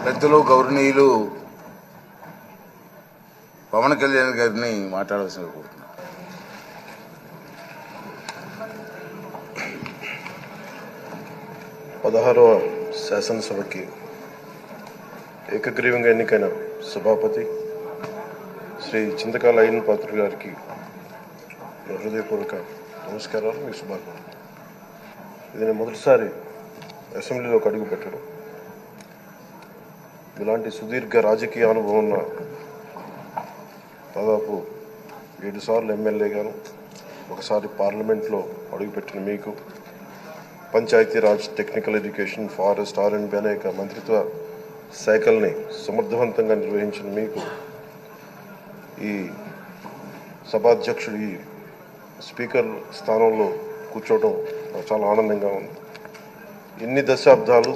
పెద్దలు గౌరవనీయులు పవన్ కళ్యాణ్ గారిని మాట్లాడాల్సిన కోరుతున్నాను. పదహారవ శాసనసభకి ఏకగ్రీవంగా ఎన్నికైన సభాపతి శ్రీ చింతకాయల అయ్యన్న పాత్రుడు గారికి హృదయపూర్వక నమస్కారాలు, మీ శుభాకాంక్షలు. ఇది నేను మొదటిసారి అసెంబ్లీలోకి అడుగు పెట్టడం. ఇలాంటి సుదీర్ఘ రాజకీయ అనుభవం ఉన్న దాదాపు 7 సార్లు ఎమ్మెల్యేగాను, ఒకసారి పార్లమెంట్లో అడుగుపెట్టిన మీకు, Panchayati Raj, technical education, forest, R&B అనేక మంత్రిత్వ శాఖల్ని సమర్థవంతంగా నిర్వహించిన మీకు ఈ సభాధ్యక్షుడు, ఈ స్పీకర్ స్థానంలో కూర్చోవడం చాలా ఆనందంగా ఉంది. ఇన్ని దశాబ్దాలు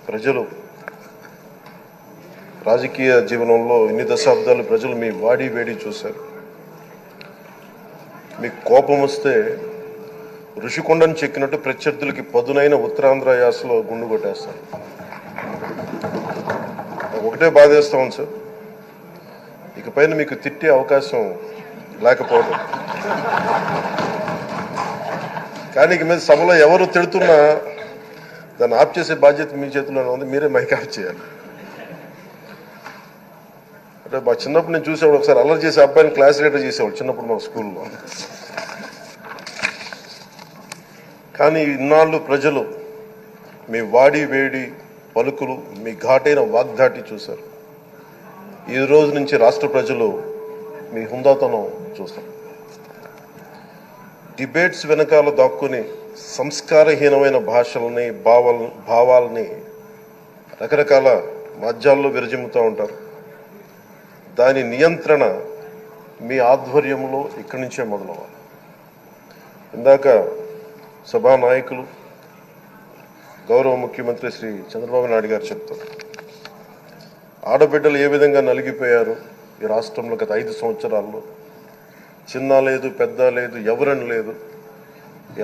ప్రజలు రాజకీయ జీవనంలో ఇన్ని దశాబ్దాలు ప్రజలు మీ వాడి వేడి చూశారు. మీకు కోపం వస్తే ఋషికొండను చెక్కినట్టు ప్రత్యర్థులకి పదునైన ఉత్తరాంధ్ర యాసలో గుండు కొట్టేస్తారు. ఒకటే బాధేస్తాం సార్, ఇకపైన మీకు తిట్టే అవకాశం లేకపోవడం. కానీ ఇక మీద సభలో ఎవరు తిడుతున్నా దాన్ని ఆఫ్ చేసే బాధ్యత మీ చేతిలోనే ఉంది. మీరే మైక్ ఆఫ్ చేయాలి. అంటే మా చిన్నప్పుడు నేను చూసేవాడు, ఒకసారి అల్లరి చేసే అబ్బాయిని క్లాస్ లీడర్ చేసేవాడు చిన్నప్పుడు మా స్కూల్లో. కానీ ఇన్నాళ్ళు ప్రజలు మీ వాడి వేడి పలుకులు, మీ ఘాటైన వాగ్దాటి చూశారు. ఈ రోజు నుంచి రాష్ట్ర ప్రజలు మీ హుందాతనం చూస్తారు. డిబేట్స్ వెనకాల దాక్కుని సంస్కారహీనమైన భాషల్ని, భావాలని రకరకాల మాధ్యాల్లో విరజిమ్ముతూ ఉంటారు. దాని నియంత్రణ మీ ఆధ్వర్యంలో ఇక్కడి నుంచే మొదలవ్వాలి. ఇందాక సభానాయకులు గౌరవ ముఖ్యమంత్రి శ్రీ చంద్రబాబు నాయుడు గారు చెప్తారు, ఆడబిడ్డలు ఏ విధంగా నలిగిపోయారు ఈ రాష్ట్రంలో గత 5 సంవత్సరాల్లో. చిన్న లేదు, పెద్ద లేదు, ఎవరని లేదు.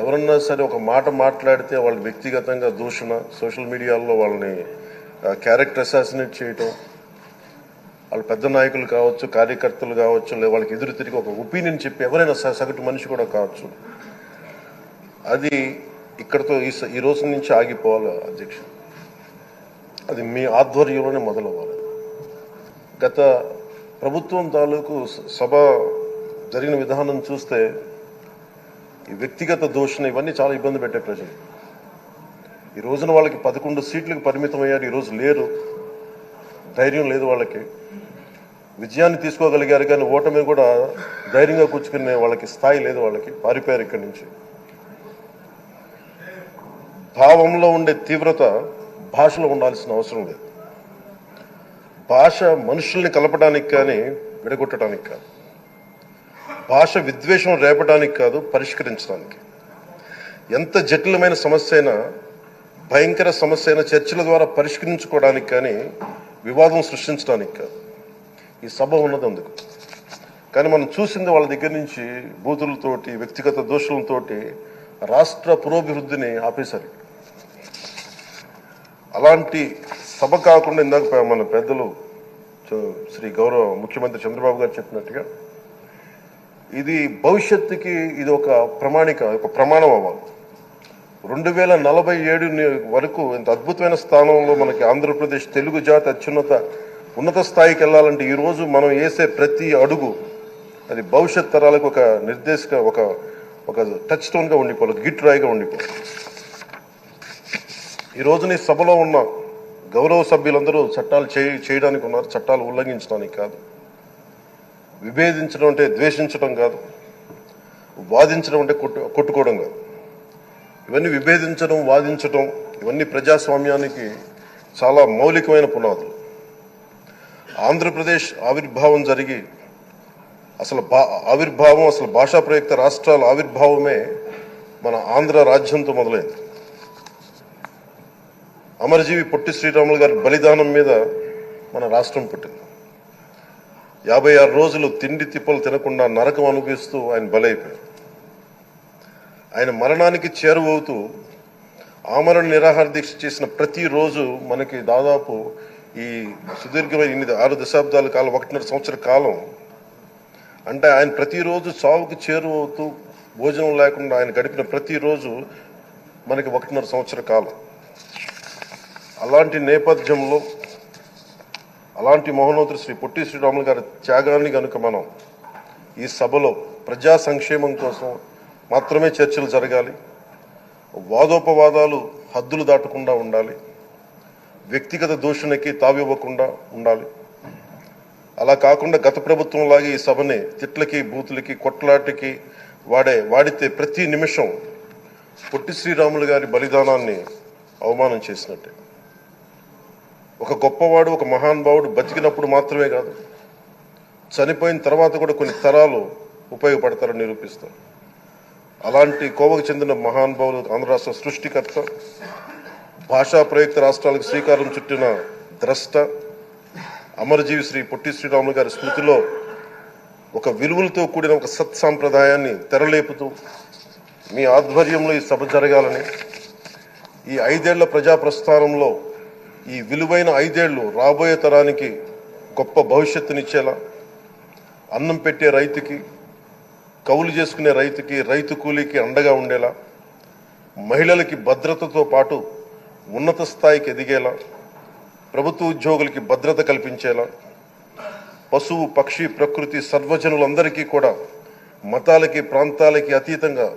ఎవరన్నా సరే ఒక మాట మాట్లాడితే వాళ్ళు వ్యక్తిగతంగా దూషణ, సోషల్ మీడియాలో వాళ్ళని క్యారెక్టర్ అసాసినేట్ చేయటం, వాళ్ళు పెద్ద నాయకులు కావచ్చు, కార్యకర్తలు కావచ్చు, లేదా వాళ్ళకి ఎదురు తిరిగి ఒక ఒపీనియన్ చెప్పి ఎవరైనా సగటు మనిషి కూడా కావచ్చు, అది ఇక్కడతో ఈ రోజు నుంచి ఆగిపోవాలి అధ్యక్ష. అది మీ ఆధ్వర్యంలోనే మొదలవ్వాలి. గత ప్రభుత్వం తాలూకు సభ జరిగిన విధానం చూస్తే ఈ వ్యక్తిగత దూషణ ఇవన్నీ చాలా ఇబ్బంది పెట్టే ప్రజలు. ఈ రోజున వాళ్ళకి 11 సీట్లకు పరిమితం అయ్యారు, ఈరోజు లేరు, ధైర్యం లేదు వాళ్ళకి. విజయాన్ని తీసుకోగలిగారు కానీ ఓటమి కూడా ధైర్యంగా కూర్చుకునే వాళ్ళకి స్థాయి లేదు, వాళ్ళకి పారిపోయారు ఇక్కడి నుంచి. భావంలో ఉండే తీవ్రత భాషలో ఉండాల్సిన అవసరం లేదు. భాష మనుషుల్ని కలపడానికి కానీ విడగొట్టడానికి కాదు. భాష విద్వేషం రేపడానికి కాదు, పరిష్కరించడానికి. ఎంత జటిలమైన సమస్య అయినా, భయంకర సమస్య అయినా చర్చల ద్వారా పరిష్కరించుకోవడానికి కానీ వివాదం సృష్టించడానికి కాదు. ఈ సభ ఉన్నది అందుకు. కానీ మనం చూసింది వాళ్ళ దగ్గర నుంచి బూతులతోటి, వ్యక్తిగత దోషులతోటి రాష్ట్ర పురోభివృద్ధిని ఆపేశారు. అలాంటి సభ కాకుండా ఇందాక మన పెద్దలు శ్రీ గౌరవ ముఖ్యమంత్రి చంద్రబాబు గారు చెప్పినట్టుగా ఇది భవిష్యత్తుకి ఇది ఒక ప్రమాణం అవ్వాలి. 2047 వరకు ఇంత అద్భుతమైన స్థానంలో మనకి ఆంధ్రప్రదేశ్ తెలుగు జాతి ఉన్నత స్థాయికి వెళ్ళాలంటే ఈరోజు మనం వేసే ప్రతి అడుగు అది భవిష్యత్ తరాలకు ఒక నిర్దేశక ఒక టచ్ స్టోన్గా ఉండిపోవాలి, గిట్ రాయిగా ఉండిపోవాలి. ఈ రోజున ఈ సభలో ఉన్న గౌరవ సభ్యులందరూ చట్టాలు చేయడానికి ఉన్నారు, చట్టాలు ఉల్లంఘించడానికి కాదు. విభేదించడం అంటే ద్వేషించడం కాదు, వాదించడం అంటే కొట్టుకోవడం కాదు. ఇవన్నీ విభేదించడం, వాదించడం ఇవన్నీ ప్రజాస్వామ్యానికి చాలా మౌలికమైన పునాదులు. ఆంధ్రప్రదేశ్ ఆవిర్భావం జరిగి అసలు భాషా ప్రయుక్త రాష్ట్రాల ఆవిర్భావమే మన ఆంధ్ర రాజ్యంతో మొదలైంది. అమరజీవి పొట్టి శ్రీరాములు గారి బలిదానం మీద మన రాష్ట్రం పుట్టింది. 56 రోజులు తిండి తిప్పలు తినకుండా నరకం అనుభవిస్తూ ఆయన బలైపోయారు. ఆయన మరణానికి చేరువవుతూ ఆమరణ నిరాహార దీక్ష చేసిన ప్రతిరోజు మనకి దాదాపు ఈ సుదీర్ఘమైన 6 దశాబ్దాల కాలం 1.5 సంవత్సర కాలం అంటే ఆయన ప్రతిరోజు చావుకి చేరువవుతూ భోజనం లేకుండా ఆయన గడిపిన ప్రతిరోజు మనకి 1.5 సంవత్సర కాలం. అలాంటి నేపథ్యంలో అలాంటి మహోన్నతుడు శ్రీ పొట్టి శ్రీరాములు గారి త్యాగాన్ని కనుక మనం ఈ సభలో ప్రజా సంక్షేమం కోసం మాత్రమే చర్చలు జరగాలి, వాదోపవాదాలు హద్దులు దాటకుండా ఉండాలి, వ్యక్తిగత దూషణకి తావివ్వకుండా ఉండాలి. అలా కాకుండా గత ప్రభుత్వం లాగే ఈ సభని తిట్లకి బూతులకి కొట్లాటికి వాడితే ప్రతి నిమిషం పొట్టి శ్రీరాములు గారి బలిదానాన్ని అవమానం చేసినట్టే. ఒక గొప్పవాడు ఒక మహానుభావుడు బతికినప్పుడు మాత్రమే కాదు, చనిపోయిన తర్వాత కూడా కొన్ని తరాలు ఉపయోగపడతారని నిరూపిస్తారు. అలాంటి కోవకు చెందిన మహానుభావులు ఆంధ్ర రాష్ట్ర సృష్టికర్త, భాషా ప్రయుక్త రాష్ట్రాలకు శ్రీకారం చుట్టిన ద్రష్ట, అమరజీవి శ్రీ పొట్టి శ్రీరాములు గారి స్మృతిలో ఒక విలువలతో కూడిన ఒక సత్సాంప్రదాయాన్ని తెరలేపుతూ మీ ఆధ్వర్యంలో ఈ సభ జరగాలని, ఈ 5 ఏళ్ల ప్రజా ప్రస్థానంలో ఈ విలువైన 5 ఏళ్లు రాబోయే తరానికి గొప్ప భవిష్యత్తునిచ్చేలా, అన్నం పెట్టే రైతుకి, కౌలు చేసుకునే రైతుకి, రైతు కూలీకి అండగా ఉండేలా, మహిళలకి భద్రతతో పాటు ఉన్నత స్థాయికి ఎదిగేలా, ప్రభుత్వ ఉద్యోగులకి భద్రత కల్పించేలా, పశువు పక్షి ప్రకృతి సర్వజనులందరికీ కూడా మతాలకి ప్రాంతాలకి అతీతంగా